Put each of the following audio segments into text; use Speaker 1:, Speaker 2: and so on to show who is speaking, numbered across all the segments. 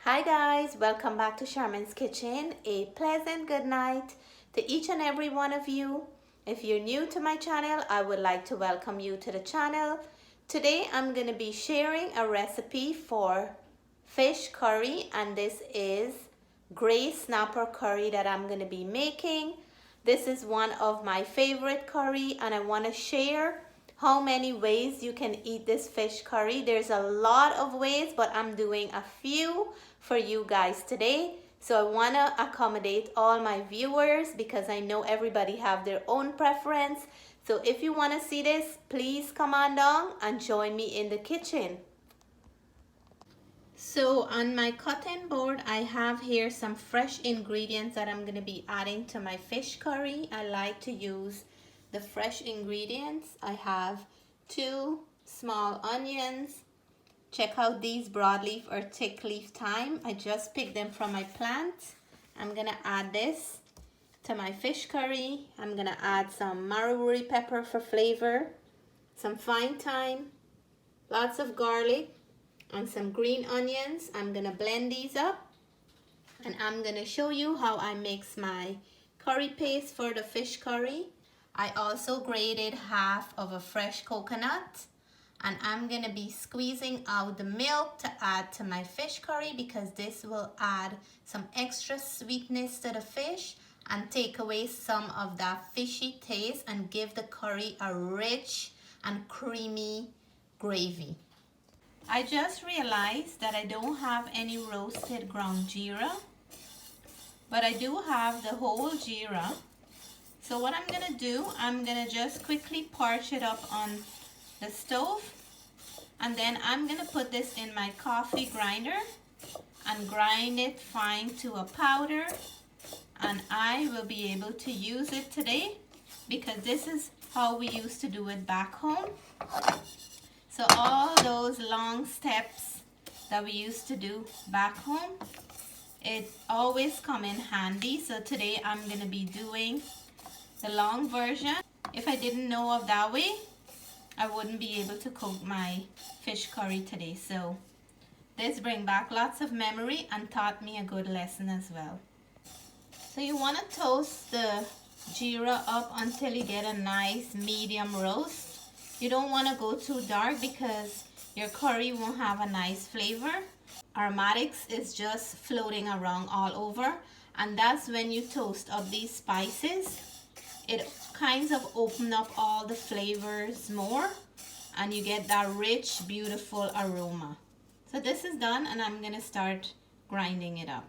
Speaker 1: Hi guys, welcome back to Charmaine's Kitchen. A pleasant good night to each and every one of you. If you're new to my channel, I would like to welcome you to the channel. Today I'm going to be sharing a recipe for fish curry, and this is gray snapper curry that I'm going to be making. This is one of my favorite curry, and I want to share how many ways you can eat this fish curry. There's a lot of ways, but I'm doing a few for you guys today. So I want to accommodate all my viewers because I know everybody have their own preference. So if you want to see this, please come on down and join me in the kitchen. So on my cutting board, I have here some fresh ingredients that I'm going to be adding to my fish curry. I like to use the fresh ingredients. I have 2 small onions. Check out these broadleaf or thick leaf thyme. I just picked them from my plant. I'm gonna add this to my fish curry. I'm gonna add some marrow pepper for flavor, some fine thyme, lots of garlic, and some green onions. I'm gonna blend these up, and I'm gonna show you how I mix my curry paste for the fish curry. I also grated half of a fresh coconut, and I'm gonna be squeezing out the milk to add to my fish curry because this will add some extra sweetness to the fish and take away some of that fishy taste and give the curry a rich and creamy gravy. I just realized that I don't have any roasted ground geera, but I do have the whole geera. So what I'm gonna do, I'm gonna just quickly parch it up on the stove, and then I'm gonna put this in my coffee grinder and grind it fine to a powder, and I will be able to use it today because this is how we used to do it back home. So all those long steps that we used to do back home, it always come in handy. So today I'm gonna be doing the long version. If I didn't know of that way, I wouldn't be able to cook my fish curry today. So this bring back lots of memory and taught me a good lesson as well. So you want to toast the geera up until you get a nice medium roast. You don't want to go too dark because your curry won't have a nice flavor. Aromatics is just floating around all over, and that's when you toast up these spices. It kinds of open up all the flavors more, and you get that rich, beautiful aroma. So this is done, and I'm gonna start grinding it up.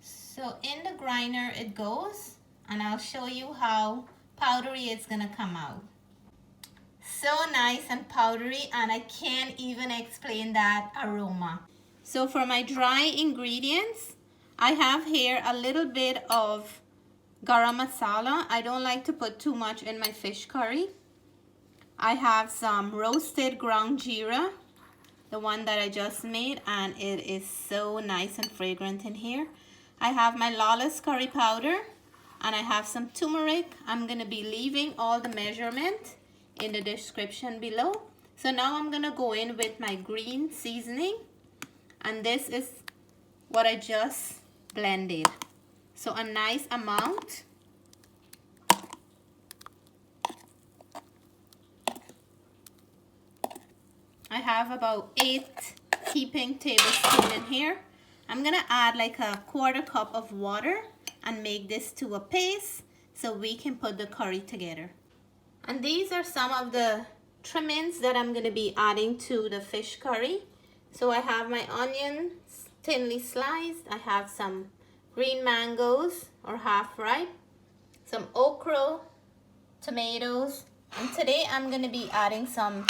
Speaker 1: So in the grinder it goes, and I'll show you how powdery it's gonna come out. So nice and powdery, and I can't even explain that aroma. So for my dry ingredients, I have here a little bit of garam masala. I don't like to put too much in my fish curry. I have some roasted ground geera, the one that I just made, and it is so nice and fragrant in here. I have my lawless curry powder, and I have some turmeric. I'm gonna be leaving all the measurement in the description below. So now I'm gonna go in with my green seasoning, and this is what I just blended. So a nice amount. I have about 8 heaping tablespoons in here. I'm gonna add like a 1/4 cup of water and make this to a paste so we can put the curry together. And these are some of the trimmings that I'm gonna be adding to the fish curry. So I have my onions thinly sliced. I have some green mangoes or half ripe, some ochro, tomatoes, and today I'm going to be adding some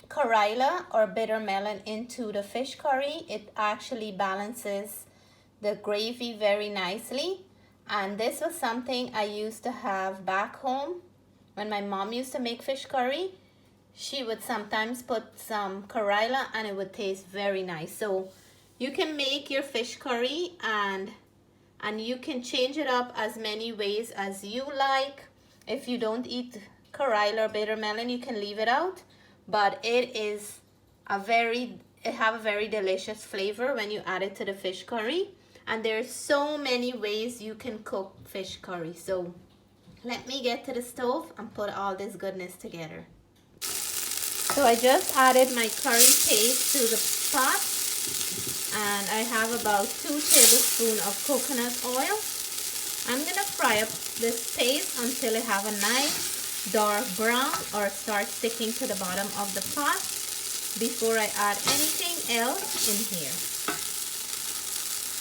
Speaker 1: karela or bitter melon into the fish curry. It actually balances the gravy very nicely, and this was something I used to have back home when my mom used to make fish curry. She would sometimes put some karela and it would taste very nice. So you can make your fish curry and you can change it up as many ways as you like. If you don't eat karela or bitter melon, you can leave it out, but it is a very it have a very delicious flavor when you add it to the fish curry. And there's so many ways you can cook fish curry. So let me get to the stove and put all this goodness together. So I just added my curry paste to the pot, and I have about 2 tablespoons of coconut oil. I'm gonna fry up this paste until it have a nice dark brown or start sticking to the bottom of the pot before I add anything else in here.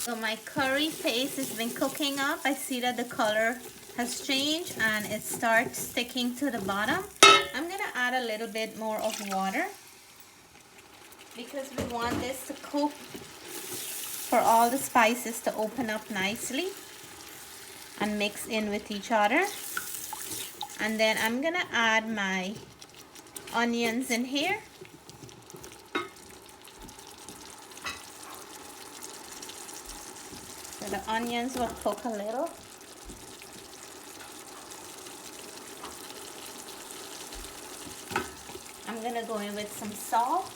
Speaker 1: So my curry paste has been cooking up. I see that the color has changed and it starts sticking to the bottom. I'm gonna add a little bit more of water because we want this to cook for all the spices to open up nicely and mix in with each other. And then I'm gonna add my onions in here. So the onions will cook a little. I'm gonna go in with some salt.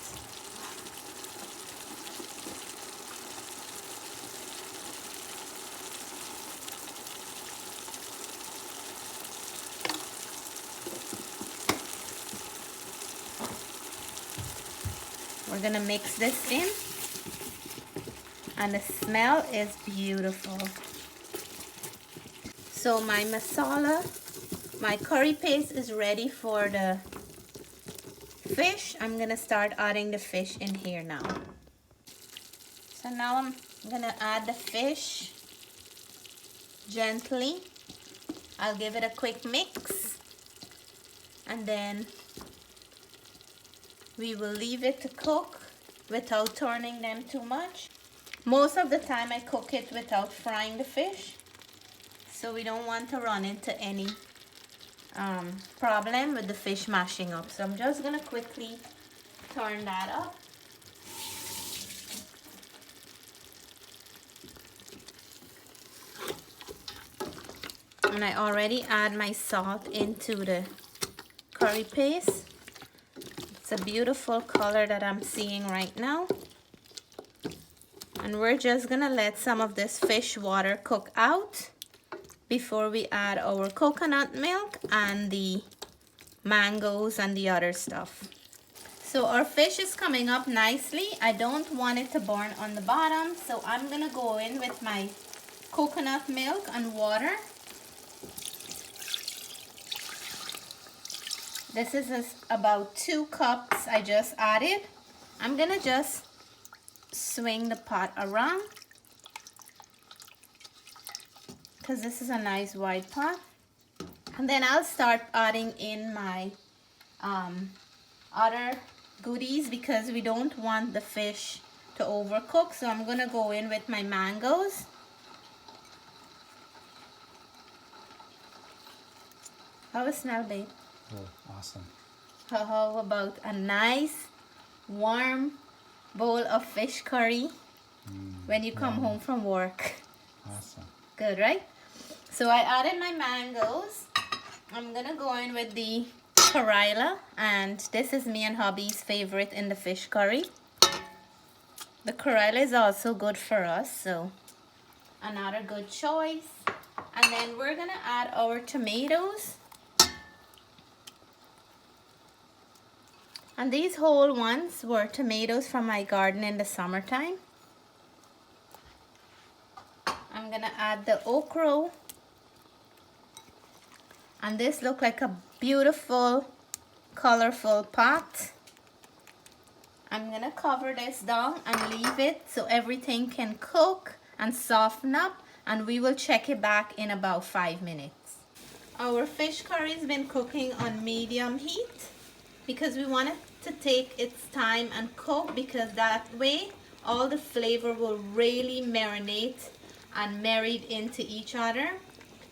Speaker 1: We're gonna mix this in, and the smell is beautiful. So my masala, my curry paste is ready for the fish. I'm gonna start adding the fish in here now. So now I'm gonna add the fish gently. I'll give it a quick mix, and then we will leave it to cook without turning them too much. Most of the time I cook it without frying the fish, so we don't want to run into any problem with the fish mashing up. So I'm just gonna quickly turn that up. And I already add my salt into the curry paste. It's a beautiful color that I'm seeing right now. And we're just gonna let some of this fish water cook out before we add our coconut milk and the mangoes and the other stuff. So our fish is coming up nicely. I don't want it to burn on the bottom, so I'm gonna go in with my coconut milk and water. This is about 2 cups I just added. I'm gonna just swing the pot around because this is a nice wide pot. And then I'll start adding in my other goodies because we don't want the fish to overcook. So I'm gonna go in with my mangoes. How it smell, babe?
Speaker 2: Oh, awesome.
Speaker 1: How about a nice warm bowl of fish curry when you come home from work?
Speaker 2: Awesome.
Speaker 1: Good, right? So I added my mangoes. I'm gonna go in with the karela, and this is me and hubby's favorite in the fish curry. The karela is also good for us, so another good choice. And then we're gonna add our tomatoes. And these whole ones were tomatoes from my garden in the summertime. I'm gonna add the ochro. And this looks like a beautiful, colorful pot. I'm gonna cover this down and leave it so everything can cook and soften up, and we will check it back in about 5 minutes. Our fish curry has been cooking on medium heat because we want it to take its time and cook, because that way all the flavor will really marinate and marry into each other.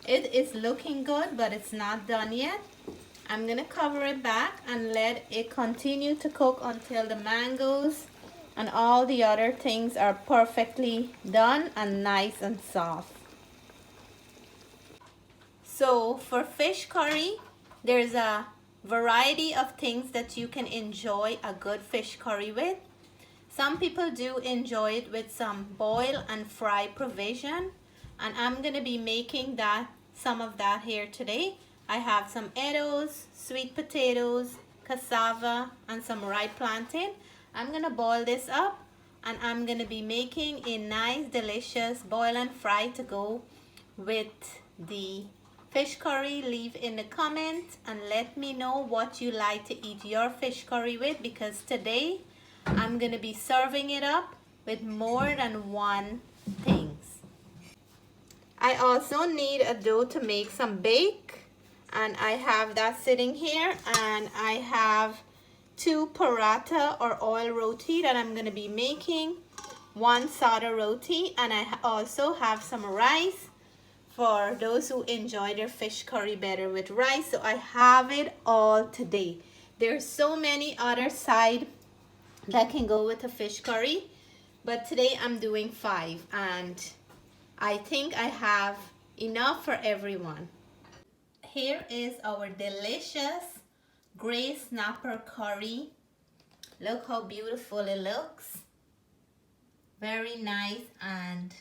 Speaker 1: It is looking good, but it's not done yet. I'm gonna cover it back and let it continue to cook until the mangoes and all the other things are perfectly done and nice and soft. So for fish curry, there's a variety of things that you can enjoy a good fish curry with. Some people do enjoy it with some boil and fry provision, and I'm gonna be making that, some of that here today. I have some edos, sweet potatoes, cassava, and some ripe plantain. I'm gonna boil this up, and I'm gonna be making a nice delicious boil and fry to go with the fish curry. Leave in the comments and let me know what you like to eat your fish curry with, because today I'm gonna be serving it up with more than one things. I also need a dough to make some bake, and I have that sitting here, and I have 2 paratha or oil roti that I'm gonna be making, 1 sada roti, and I also have some rice for those who enjoy their fish curry better with rice. So I have it all today. There's so many other side that can go with a fish curry, but today I'm doing 5, and I think I have enough for everyone. Here is our delicious gray snapper curry. Look how beautiful it looks. Very nice and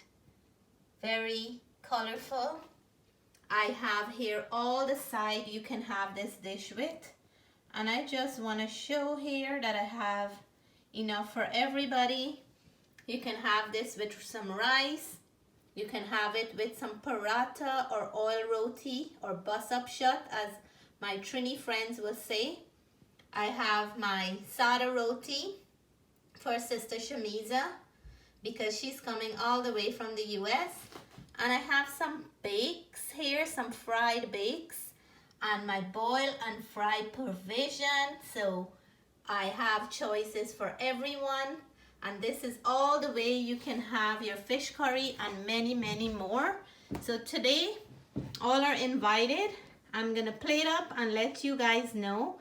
Speaker 1: very colorful. I have here all the side you can have this dish with, and I just want to show here that I have enough for everybody. You can have this with some rice. You can have it with some paratha or oil roti or bus up shot, as my Trini friends will say. I have my sada roti for Sister Shamiza because she's coming all the way from the US. And I have some bakes here, some fried bakes, and my boil and fry provision. So I have choices for everyone. And this is all the way you can have your fish curry and many, many more. So today, all are invited. I'm gonna plate up and let you guys know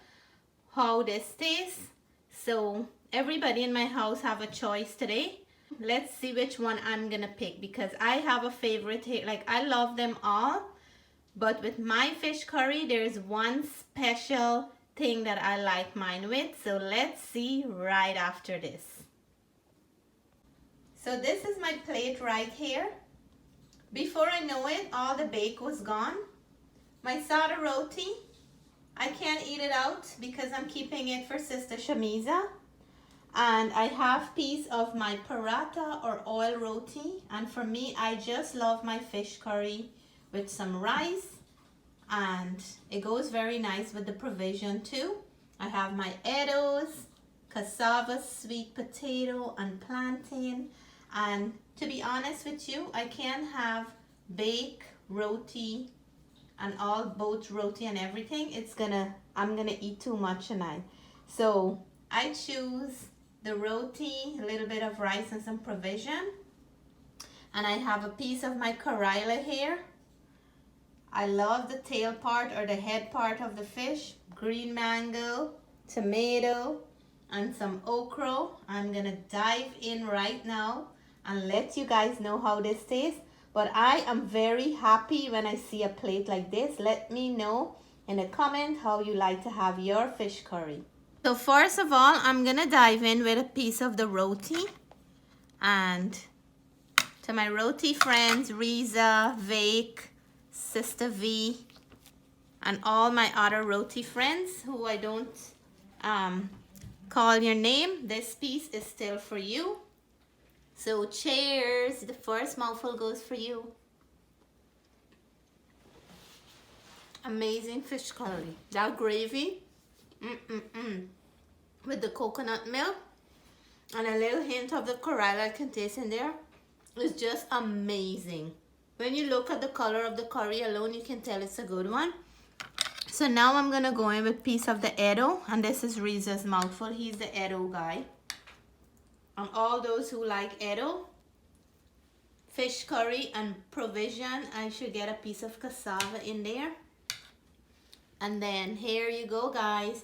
Speaker 1: how this tastes. So everybody in my house have a choice today. Let's see which one I'm gonna pick, because I have a favorite here. Like, I love them all, but with my fish curry, there's one special thing that I like mine with. So let's see right after this. So this is my plate right here. Before I know it, all the bake was gone. My sada roti, I can't eat it out because I'm keeping it for Sister Shamiza. And I have piece of my paratha or oil roti. And for me, I just love my fish curry with some rice. And it goes very nice with the provision too. I have my edos, cassava, sweet potato, and plantain. And to be honest with you, I can't have bake, roti, and all, both roti and everything. I'm gonna eat too much tonight. So I choose the roti, a little bit of rice and some provision. And I have a piece of my karela here. I love the tail part or the head part of the fish. Green mango, tomato, and some ochro. I'm gonna dive in right now and let you guys know how this tastes. But I am very happy when I see a plate like this. Let me know in a comment how you like to have your fish curry. So first of all, I'm gonna dive in with a piece of the roti. And to my roti friends, Riza, Vake, Sister V, and all my other roti friends who I don't call your name, this piece is still for you. So cheers, the first mouthful goes for you. Amazing fish curry. That gravy, with the coconut milk and a little hint of the karela I can taste in there, is just amazing. When you look at the color of the curry alone, you can tell it's a good one. So now I'm gonna go in with a piece of the edo, and this is Riza's mouthful. He's the edo guy. And all those who like edo, fish curry and provision, I should get a piece of cassava in there. And then here you go, guys.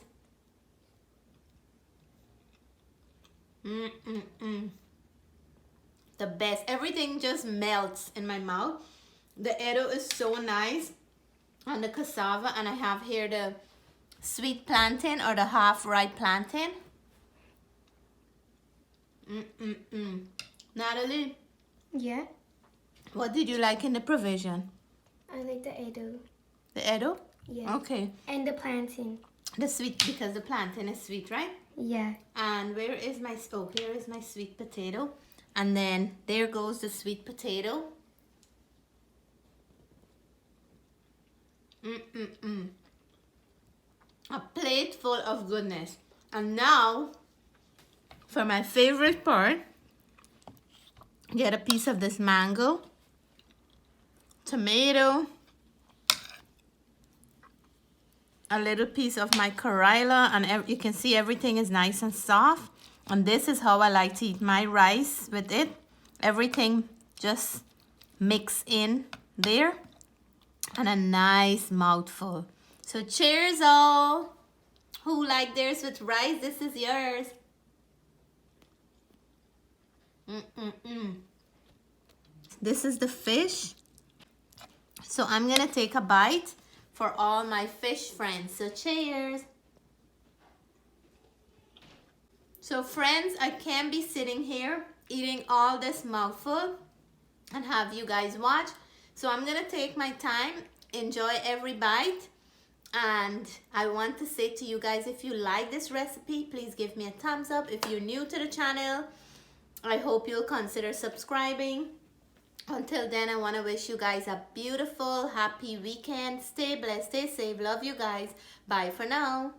Speaker 1: The best. Everything just melts in my mouth. The edo is so nice, and the cassava, and I have here the sweet plantain or the half ripe plantain. Natalie,
Speaker 3: Yeah,
Speaker 1: what did you like in the provision?
Speaker 3: I like the Edo.
Speaker 1: The Edo?
Speaker 3: Yeah.
Speaker 1: Okay.
Speaker 3: And the plantain.
Speaker 1: The sweet, because the plantain is sweet, right?
Speaker 3: Yeah.
Speaker 1: And where is my, oh, here is my sweet potato. And then there goes the sweet potato. A plate full of goodness. And now, for my favorite part, get a piece of this mango, tomato, a little piece of my karela, and you can see everything is nice and soft. And this is how I like to eat my rice with it. Everything just mix in there, and a nice mouthful. So cheers all. Who like theirs with rice? This is yours. This is the fish. So I'm gonna take a bite for all my fish friends. So cheers. So friends, I can't be sitting here eating all this mouthful and have you guys watch. So I'm gonna take my time, enjoy every bite. And I want to say to you guys, if you like this recipe, please give me a thumbs up. If you're new to the channel, I hope you'll consider subscribing. Until then, I want to wish you guys a beautiful, happy weekend. Stay blessed, stay safe. Love you guys. Bye for now.